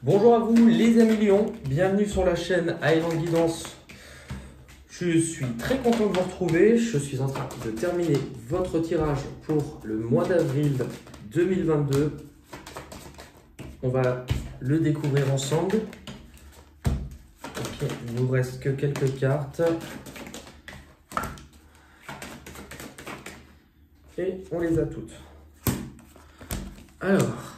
Bonjour à vous les amis Lyon, bienvenue sur la chaîne Island Guidance. Je suis très content de vous retrouver, je suis en train de terminer votre tirage pour le mois d'avril 2022. On va le découvrir ensemble. Ok, il ne nous reste que quelques cartes. Et on les a toutes. Alors...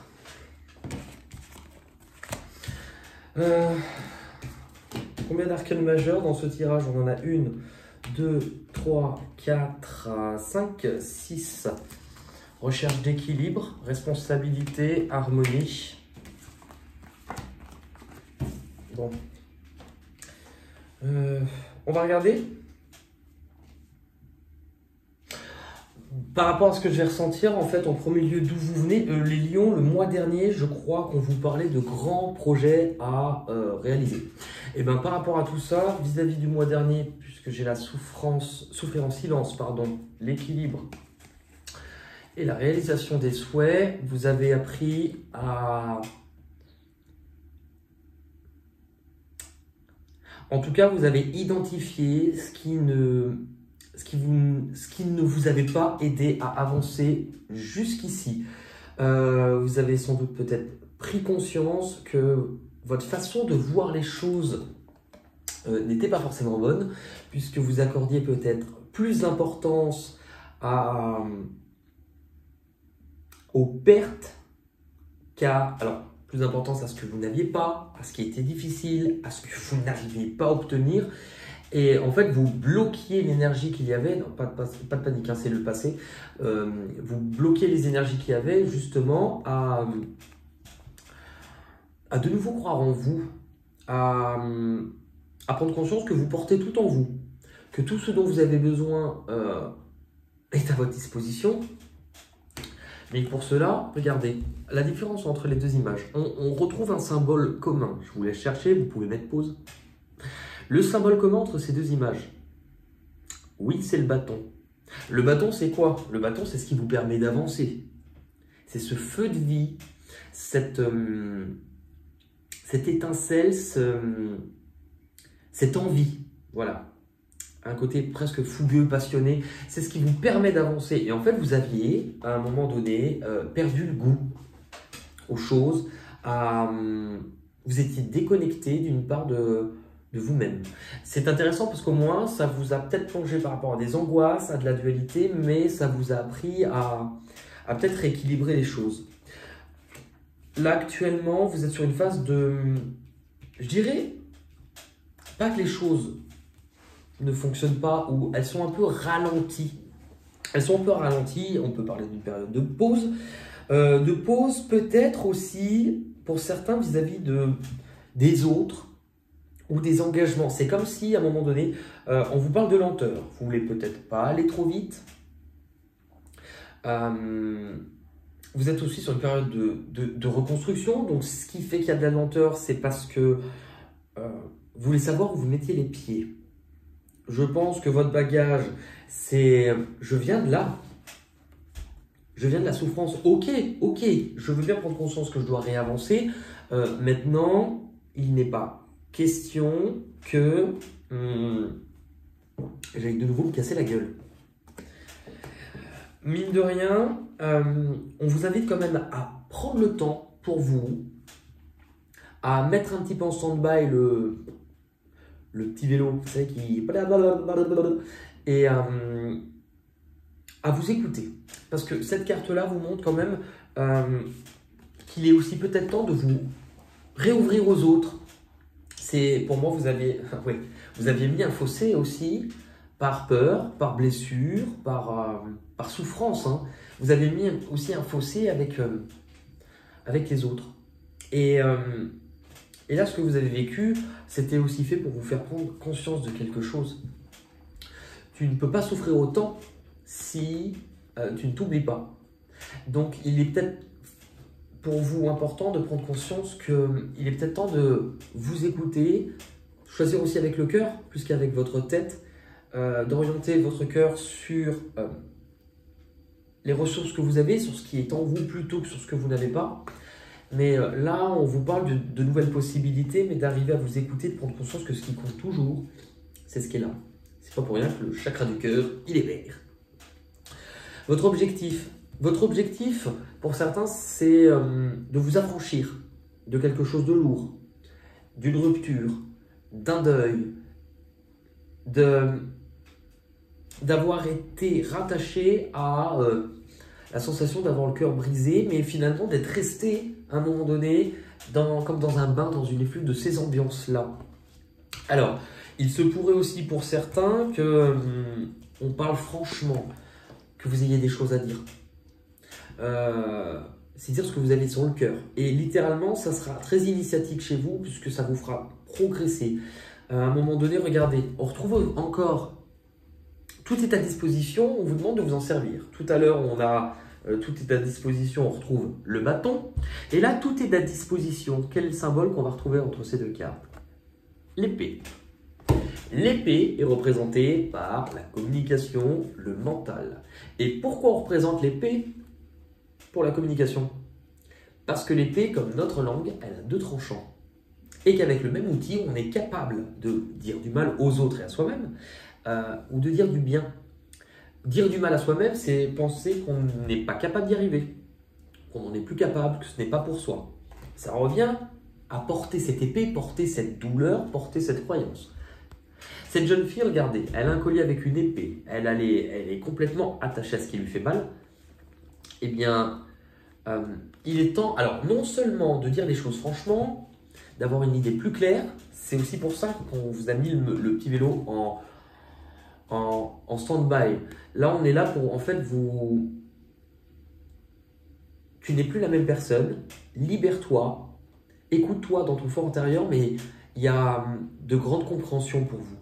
combien d'arcanes majeures dans ce tirage? On en a 1, 2, 3, 4, 5, 6. Recherche d'équilibre, responsabilité, harmonie. Bon. On va regarder. Par rapport à ce que je vais ressentir, en fait, en premier lieu, d'où vous venez, les Lions, le mois dernier, je crois qu'on vous parlait de grands projets à réaliser. Et bien, par rapport à tout ça, vis-à-vis du mois dernier, puisque j'ai la souffrance en silence, pardon, l'équilibre et la réalisation des souhaits, vous avez appris à... En tout cas, vous avez identifié ce qui ne vous avait pas aidé à avancer jusqu'ici. Vous avez sans doute peut-être pris conscience que votre façon de voir les choses n'était pas forcément bonne, puisque vous accordiez peut-être plus d'importance aux pertes qu'à... Alors, plus d'importance à ce que vous n'aviez pas, à ce qui était difficile, à ce que vous n'arriviez pas à obtenir. Et en fait, vous bloquiez l'énergie qu'il y avait, non, pas de panique, hein, c'est le passé, vous bloquiez les énergies qu'il y avait justement à de nouveau croire en vous, à prendre conscience que vous portez tout en vous, que tout ce dont vous avez besoin est à votre disposition. Mais pour cela, regardez, la différence entre les deux images, on retrouve un symbole commun. Je vous laisse chercher, vous pouvez mettre pause. Le symbole commun entre ces deux images, oui, c'est le bâton. Le bâton, c'est quoi? Le bâton, c'est ce qui vous permet d'avancer. C'est ce feu de vie, cette étincelle, cette envie. Voilà. Un côté presque fougueux, passionné. C'est ce qui vous permet d'avancer. Et en fait, vous aviez, à un moment donné, perdu le goût aux choses. Vous étiez déconnecté d'une part de vous-même. C'est intéressant parce qu'au moins, ça vous a peut-être plongé par rapport à des angoisses, à de la dualité, mais ça vous a appris à peut-être rééquilibrer les choses. Là, actuellement, vous êtes sur une phase de... Je dirais pas que les choses ne fonctionnent pas ou elles sont un peu ralenties. Elles sont un peu ralenties, on peut parler d'une période de pause. De pause peut-être aussi pour certains vis-à-vis des autres ou des engagements. C'est comme si à un moment donné, on vous parle de lenteur. Vous voulez peut-être pas aller trop vite. Vous êtes aussi sur une période de reconstruction. Donc ce qui fait qu'il y a de la lenteur, c'est parce que vous voulez savoir où vous mettiez les pieds. Je pense que votre bagage, c'est « je viens de là, je viens de la souffrance, ok, je veux bien prendre conscience que je dois réavancer. Maintenant, il n'est pas question que j'aille de nouveau me casser la gueule. » Mine de rien, on vous invite quand même à prendre le temps pour vous, à mettre un petit peu en stand-by le petit vélo, vous savez, qui... Et à vous écouter. Parce que cette carte-là vous montre quand même qu'il est aussi peut-être temps de vous réouvrir aux autres. Pour moi, vous aviez mis un fossé aussi par peur, par blessure, par souffrance. Hein. Vous avez mis aussi un fossé avec les autres. Et là, ce que vous avez vécu, c'était aussi fait pour vous faire prendre conscience de quelque chose. Tu ne peux pas souffrir autant si tu ne t'oublies pas. Donc, il est peut-être pour vous important de prendre conscience qu'il est peut-être temps de vous écouter, choisir aussi avec le cœur, plus qu'avec votre tête, d'orienter votre cœur sur les ressources que vous avez, sur ce qui est en vous plutôt que sur ce que vous n'avez pas. Mais là, on vous parle de nouvelles possibilités, mais d'arriver à vous écouter, de prendre conscience que ce qui compte toujours, c'est ce qui est là. C'est pas pour rien que le chakra du cœur, il est vert. Votre objectif, pour certains, c'est de vous affranchir de quelque chose de lourd, d'une rupture, d'un deuil, d'avoir été rattaché à la sensation d'avoir le cœur brisé, mais finalement d'être resté à un moment donné comme dans un bain, dans une effluve de ces ambiances-là. Alors, il se pourrait aussi pour certains que on parle franchement, que vous ayez des choses à dire. C'est dire ce que vous avez sur le cœur. Et littéralement, ça sera très initiatique chez vous, puisque ça vous fera progresser. À un moment donné, regardez, on retrouve encore, tout est à disposition, on vous demande de vous en servir. Tout à l'heure, on a tout est à disposition, on retrouve le bâton. Et là, tout est à disposition. Quel est le symbole qu'on va retrouver entre ces deux cartes? L'épée. L'épée est représentée par la communication, le mental. Et pourquoi on représente l'épée pour la communication? Parce que l'épée, comme notre langue, elle a deux tranchants. Et qu'avec le même outil, on est capable de dire du mal aux autres et à soi-même, ou de dire du bien. Dire du mal à soi-même, c'est penser qu'on n'est pas capable d'y arriver, qu'on n'en est plus capable, que ce n'est pas pour soi. Ça revient à porter cette épée, porter cette douleur, porter cette croyance. Cette jeune fille, regardez, elle a un collier avec une épée, elle est complètement attachée à ce qui lui fait mal. Eh bien, il est temps, alors non seulement de dire les choses franchement, d'avoir une idée plus claire, c'est aussi pour ça qu'on vous a mis le petit vélo en stand-by. Là, on est là pour, en fait, tu n'es plus la même personne, libère-toi, écoute-toi dans ton fort intérieur, mais il y a de grandes compréhensions pour vous.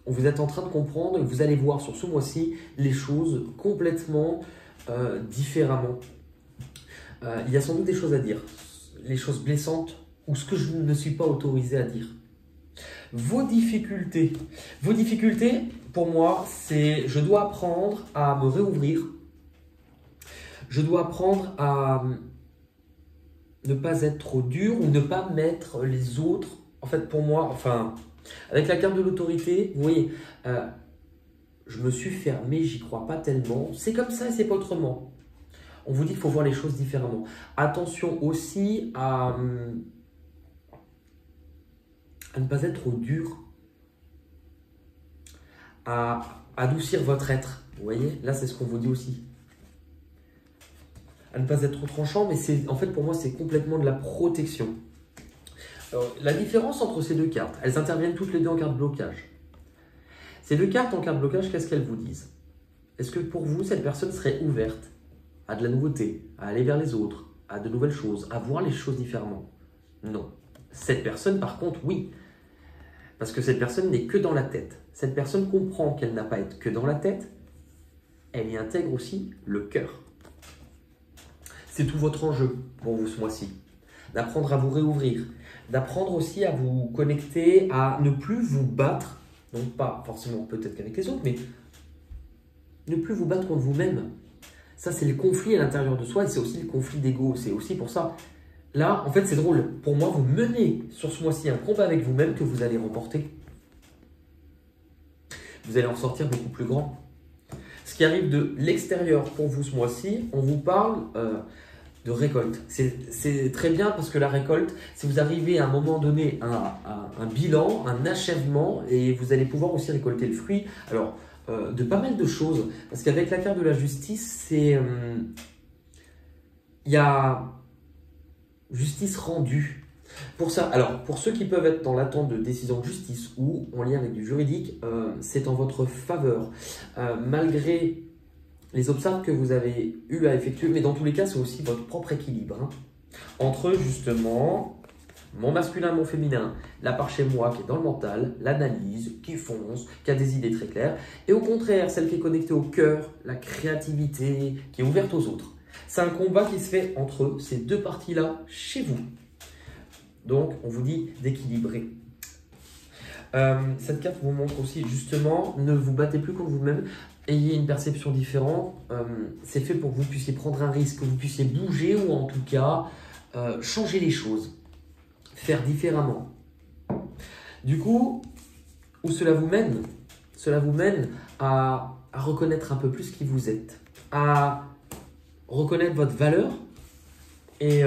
Vous êtes en train de comprendre et vous allez voir sur ce mois-ci les choses complètement différemment. Il y a sans doute des choses à dire, les choses blessantes ou ce que je ne suis pas autorisé à dire. Vos difficultés, pour moi, c'est je dois apprendre à me réouvrir. Je dois apprendre à ne pas être trop dur ou ne pas mettre les autres. En fait, pour moi, enfin, avec la carte de l'autorité, vous voyez, je me suis fermé, j'y crois pas tellement. C'est comme ça et c'est pas autrement. On vous dit qu'il faut voir les choses différemment. Attention aussi à ne pas être trop dur, à adoucir votre être. Vous voyez, là c'est ce qu'on vous dit aussi. À ne pas être trop tranchant, mais c'est en fait pour moi c'est complètement de la protection. Alors, la différence entre ces deux cartes, elles interviennent toutes les deux en carte blocage. Ces deux cartes en carte blocage, qu'est-ce qu'elles vous disent? Est-ce que pour vous, cette personne serait ouverte à de la nouveauté, à aller vers les autres, à de nouvelles choses, à voir les choses différemment? Non. Cette personne, par contre, oui. Parce que cette personne n'est que dans la tête. Cette personne comprend qu'elle n'a pas à être que dans la tête, elle y intègre aussi le cœur. C'est tout votre enjeu pour vous ce mois-ci. D'apprendre à vous réouvrir, d'apprendre aussi à vous connecter, à ne plus vous battre, donc pas forcément peut-être qu'avec les autres, mais ne plus vous battre contre vous-même. Ça, c'est le conflit à l'intérieur de soi et c'est aussi le conflit d'ego. C'est aussi pour ça. Là, en fait, c'est drôle. Pour moi, vous menez sur ce mois-ci un combat avec vous-même que vous allez remporter. Vous allez en sortir beaucoup plus grand. Ce qui arrive de l'extérieur pour vous ce mois-ci, on vous parle de récolte. C'est très bien parce que la récolte, si vous arrivez à un moment donné à un bilan, un achèvement, et vous allez pouvoir aussi récolter le fruit. Alors, de pas mal de choses. Parce qu'avec la carte de la justice, c'est il y a justice rendue. Pour ça, alors pour ceux qui peuvent être dans l'attente de décision de justice ou en lien avec du juridique, c'est en votre faveur. Malgré les obstacles que vous avez eu à effectuer, mais dans tous les cas, c'est aussi votre propre équilibre. Hein, entre justement mon masculin, mon féminin, la part chez moi qui est dans le mental, l'analyse, qui fonce, qui a des idées très claires, et au contraire, celle qui est connectée au cœur, la créativité, qui est ouverte aux autres. C'est un combat qui se fait entre ces deux parties-là chez vous. Donc, on vous dit d'équilibrer. Cette carte vous montre aussi, justement, ne vous battez plus contre vous-même, ayez une perception différente. C'est fait pour que vous puissiez prendre un risque, que vous puissiez bouger ou en tout cas changer les choses, faire différemment. Du coup, où cela vous mène? Cela vous mène à reconnaître un peu plus qui vous êtes, à reconnaître votre valeur et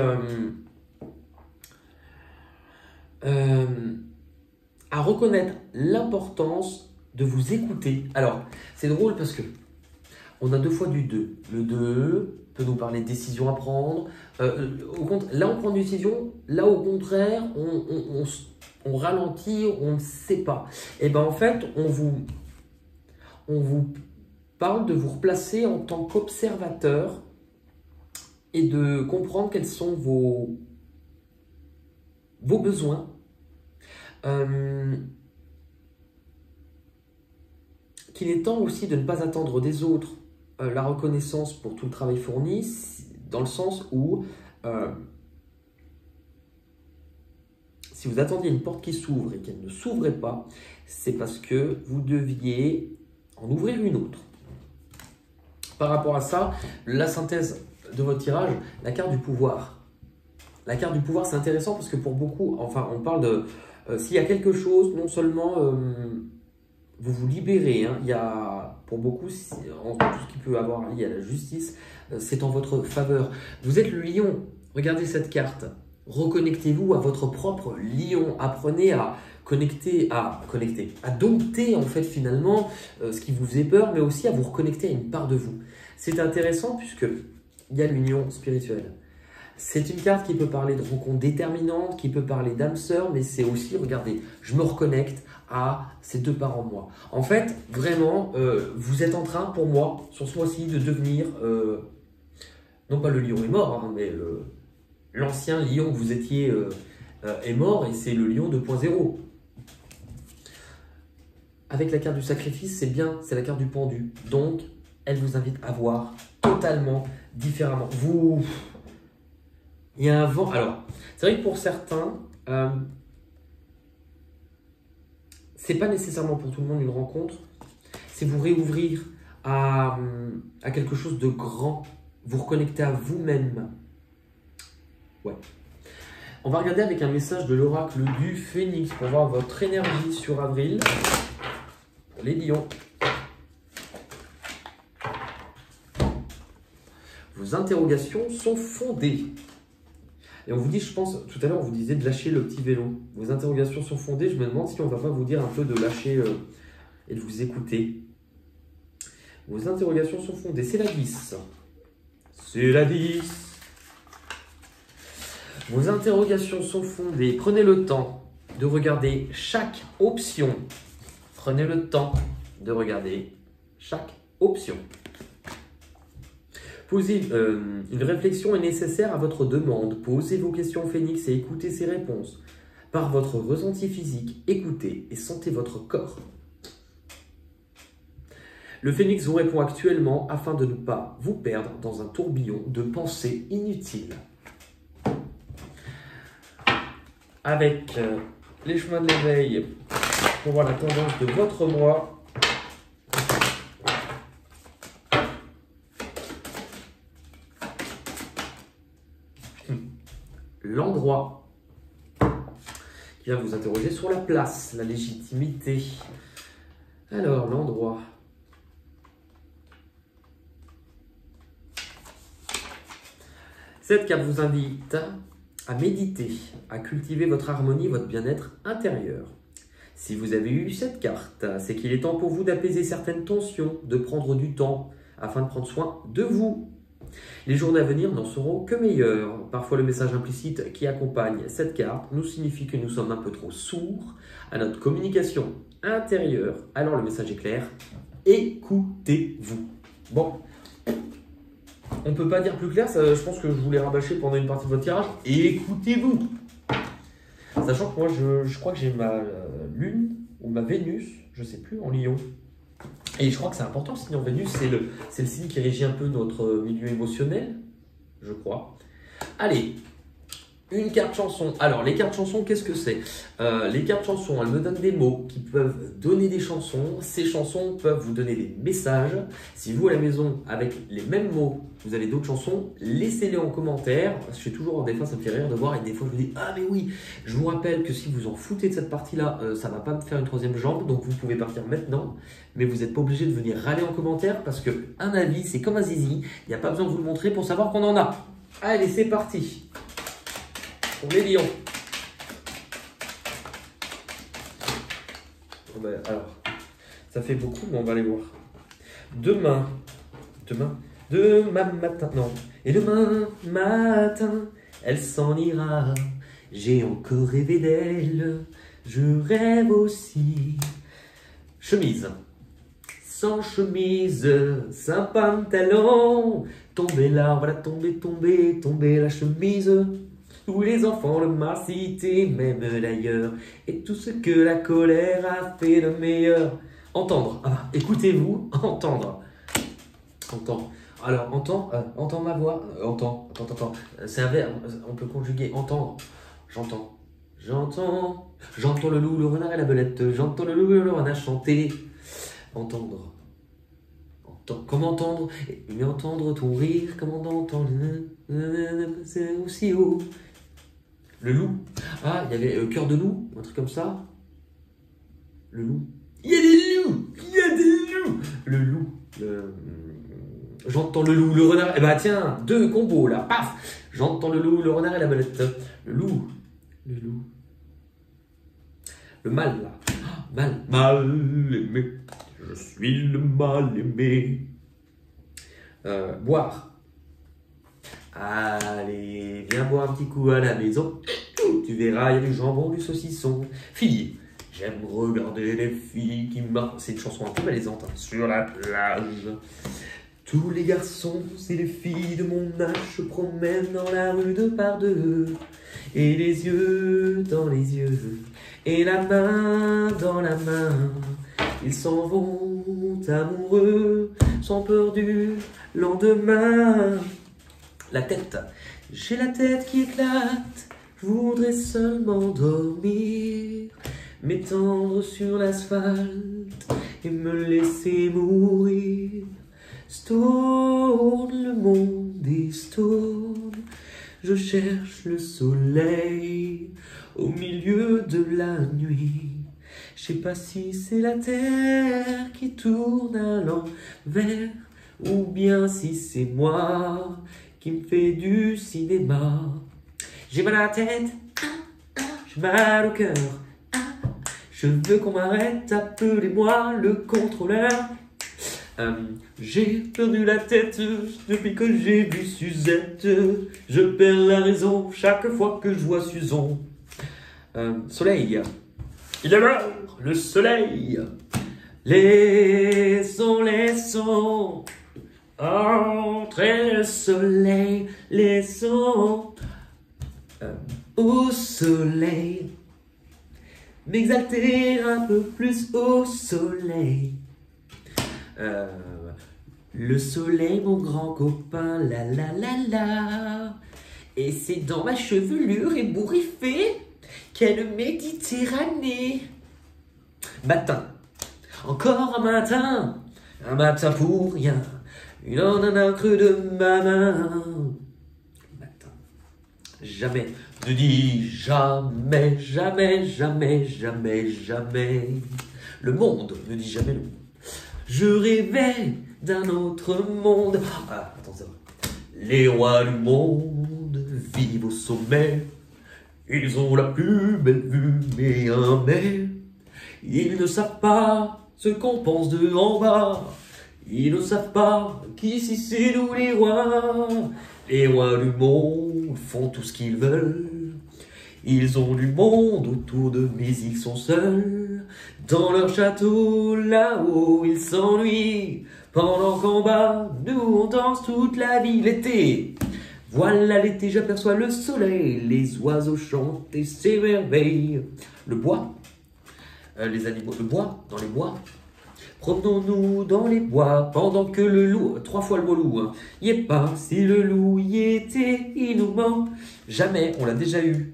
à reconnaître l'importance de vous écouter. Alors, c'est drôle parce que on a deux fois du 2. Le 2 peut nous parler de décisions à prendre. Là, on prend une décision. Là, au contraire, on ralentit, on ne sait pas. Et bien, en fait, on vous parle de vous replacer en tant qu'observateur et de comprendre quels sont vos besoins. Qu'il est temps aussi de ne pas attendre des autres la reconnaissance pour tout le travail fourni, dans le sens où si vous attendiez une porte qui s'ouvre et qu'elle ne s'ouvrait pas, c'est parce que vous deviez en ouvrir une autre. Par rapport à ça, la synthèse de votre tirage, la carte du pouvoir. La carte du pouvoir, c'est intéressant parce que pour beaucoup, enfin, on parle de s'il y a quelque chose, non seulement vous vous libérez, hein, il y a pour beaucoup, tout ce qui peut avoir lié à la justice, c'est en votre faveur. Vous êtes le lion, regardez cette carte. Reconnectez-vous à votre propre lion, apprenez à à dompter en fait finalement ce qui vous faisait peur, mais aussi à vous reconnecter à une part de vous. C'est intéressant puisque il y a l'union spirituelle. C'est une carte qui peut parler de rencontres déterminantes, qui peut parler d'âme sœur, mais c'est aussi, regardez, je me reconnecte à ces deux parts en moi. En fait, vraiment, vous êtes en train, pour moi, sur ce mois-ci, de devenir, non pas le lion est mort, hein, mais l'ancien lion que vous étiez est mort et c'est le lion 2.0. Avec la carte du sacrifice, c'est bien, c'est la carte du pendu. Donc, elle vous invite à voir totalement différemment. Il y a un vent. Alors, c'est vrai que pour certains, c'est pas nécessairement pour tout le monde une rencontre. C'est vous réouvrir à quelque chose de grand. Vous reconnecter à vous-même. Ouais. On va regarder avec un message de l'oracle du Phénix pour voir votre énergie sur avril. Pour les lions. Vos interrogations sont fondées. Et on vous dit, je pense, tout à l'heure, on vous disait de lâcher le petit vélo. Vos interrogations sont fondées. Je me demande si on ne va pas vous dire un peu de lâcher et de vous écouter. Vos interrogations sont fondées. C'est la 10. C'est la 10. Vos interrogations sont fondées. Prenez le temps de regarder chaque option. Prenez le temps de regarder chaque option. Posez une réflexion est nécessaire à votre demande. Posez vos questions au Phénix et écoutez ses réponses. Par votre ressenti physique, écoutez et sentez votre corps. Le Phénix vous répond actuellement afin de ne pas vous perdre dans un tourbillon de pensées inutiles. Avec les chemins de l'éveil, pour voir la tendance de votre mois. L'endroit qui va vous interroger sur la place, la légitimité. Alors, l'endroit. Cette carte vous invite à méditer, à cultiver votre harmonie, votre bien-être intérieur. Si vous avez eu cette carte, c'est qu'il est temps pour vous d'apaiser certaines tensions, de prendre du temps afin de prendre soin de vous. Les journées à venir n'en seront que meilleures. Parfois, le message implicite qui accompagne cette carte nous signifie que nous sommes un peu trop sourds à notre communication intérieure. Alors, le message est clair. Écoutez-vous. Bon, on ne peut pas dire plus clair. Ça, je pense que je voulais rabâcher pendant une partie de votre tirage. Écoutez-vous. Sachant que moi, je crois que j'ai ma lune ou ma Vénus, je ne sais plus, en Lion. Et je crois que c'est important, le signe en Vénus, c'est le signe qui régit un peu notre milieu émotionnel, je crois. Allez, Une carte chanson. Alors, les cartes chansons, qu'est-ce que c'est? Les cartes chansons, elles me donnent des mots qui peuvent donner des chansons. Ces chansons peuvent vous donner des messages. Si vous, à la maison, avec les mêmes mots, vous avez d'autres chansons, laissez-les en commentaire. Je suis toujours, des fois, ça me fait rire de voir. Et des fois, je me dis, ah mais oui, je vous rappelle que si vous en foutez de cette partie-là, ça ne va pas me faire une troisième jambe. Donc, vous pouvez partir maintenant. Mais vous n'êtes pas obligé de venir râler en commentaire parce qu'un avis, c'est comme un zizi. Il n'y a pas besoin de vous le montrer pour savoir qu'on en a. Allez, c'est parti. Pour les lions. Alors, ça fait beaucoup, mais on va aller voir. Demain matin, non. Et demain matin, elle s'en ira. J'ai encore rêvé d'elle. Je rêve aussi. Chemise. Sans chemise, sans pantalon. Tomber là, voilà, tomber la chemise. Tous les enfants de ma cité m'aiment d'ailleurs, et tout ce que la colère a fait de meilleur. Entendre, écoutez-vous, entendre. Alors, entends ma voix, entends. C'est un verbe, on peut conjuguer, entendre. J'entends le loup, le renard et la belette, j'entends le loup et le renard chanter. Entendre. Comment entendre? Mais entendre ton rire, comment entendre? C'est aussi haut. Le loup. Ah, il y avait cœur de loup, un truc comme ça. Le loup. Il y a des loups. Le loup. J'entends le loup, le renard. Eh ben tiens, deux combos là. Paf. J'entends le loup, le renard et la belette. Le loup. Le mal là. Mal aimé. Je suis le mal aimé. Boire. Allez, viens boire un petit coup à la maison. Tu verras, il y a du jambon, du saucisson. Fille, j'aime regarder les filles qui marchent. C'est une chanson un peu malaisante, hein. Sur la plage. Tous les garçons et les filles de mon âge se promènent dans la rue deux par deux. Et les yeux dans les yeux. Et la main dans la main. Ils s'en vont amoureux, sans peur du lendemain. La tête, j'ai la tête qui éclate, je voudrais seulement dormir, m'étendre sur l'asphalte et me laisser mourir. Stone, le monde est stone, je cherche le soleil au milieu de la nuit. Je sais pas si c'est la terre qui tourne à l'envers ou bien si c'est moi qui me fait du cinéma. J'ai mal à la tête, j'ai mal au cœur, je veux qu'on m'arrête, appelez-moi le contrôleur. J'ai perdu la tête depuis que j'ai vu Suzette, je perds la raison chaque fois que je vois Suzon. Soleil, il est l'heure, le soleil. Laissons entrer le soleil, laissons au soleil, m'exalter un peu plus au soleil. Le soleil, mon grand copain, la la la la. Et c'est dans ma chevelure ébouriffée qu'est le Méditerranée. Matin, encore un matin pour rien. Il en a un creux de ma main. Matin, jamais, ne dis jamais, jamais, jamais, jamais, jamais. Le monde, ne dis jamais le monde. Je rêvais d'un autre monde. Ah, attends, c'est vrai. Les rois du monde vivent au sommet. Ils ont la plus belle vue, mais un mais. Ils ne savent pas ce qu'on pense de en bas. Ils ne savent pas qu'ici c'est nous les rois. Les rois du monde font tout ce qu'ils veulent. Ils ont du monde autour d'eux, mais ils sont seuls. Dans leur château, là-haut, ils s'ennuient. Pendant qu'en bas, nous on danse toute la vie. L'été, voilà l'été, j'aperçois le soleil. Les oiseaux chantent et s'émerveillent. Le bois, les animaux, le bois, dans les bois. Promenons-nous dans les bois pendant que le loup, 3 fois le mot loup, hein, y est pas. Si le loup y était, il nous ment. Jamais, on l'a déjà eu.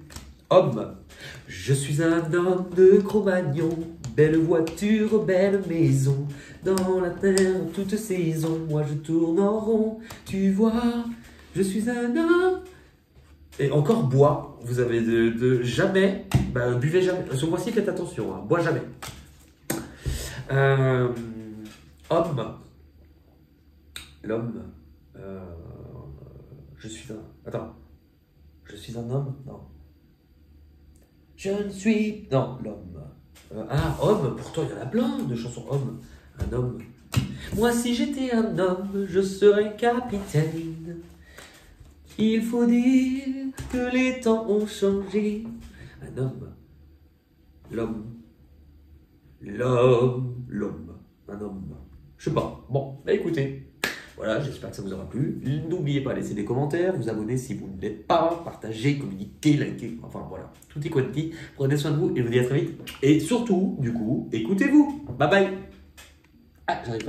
Homme. Je suis un homme de Cro-Magnon, belle voiture, belle maison, dans la terre toute saison, moi je tourne en rond, tu vois, je suis un homme. Et encore bois, vous avez de jamais, buvez jamais, ce mois-ci faites attention, hein, bois jamais. Homme, l'homme, je suis un, attends, je suis un homme, non. Je ne suis... Non, l'homme. Homme, pourtant il y en a plein de chansons homme. Un homme. Moi si j'étais un homme, je serais capitaine. Il faut dire que les temps ont changé. Un homme. L'homme. L'homme. Un homme. Je sais pas. Bon, écoutez. Voilà, j'espère que ça vous aura plu. N'oubliez pas de laisser des commentaires, vous abonner si vous ne l'êtes pas, partager, communiquer, liker, enfin voilà, tout est quanti. Prenez soin de vous et je vous dis à très vite. Et surtout, du coup, écoutez-vous. Bye bye. Ah, j'arrive pas.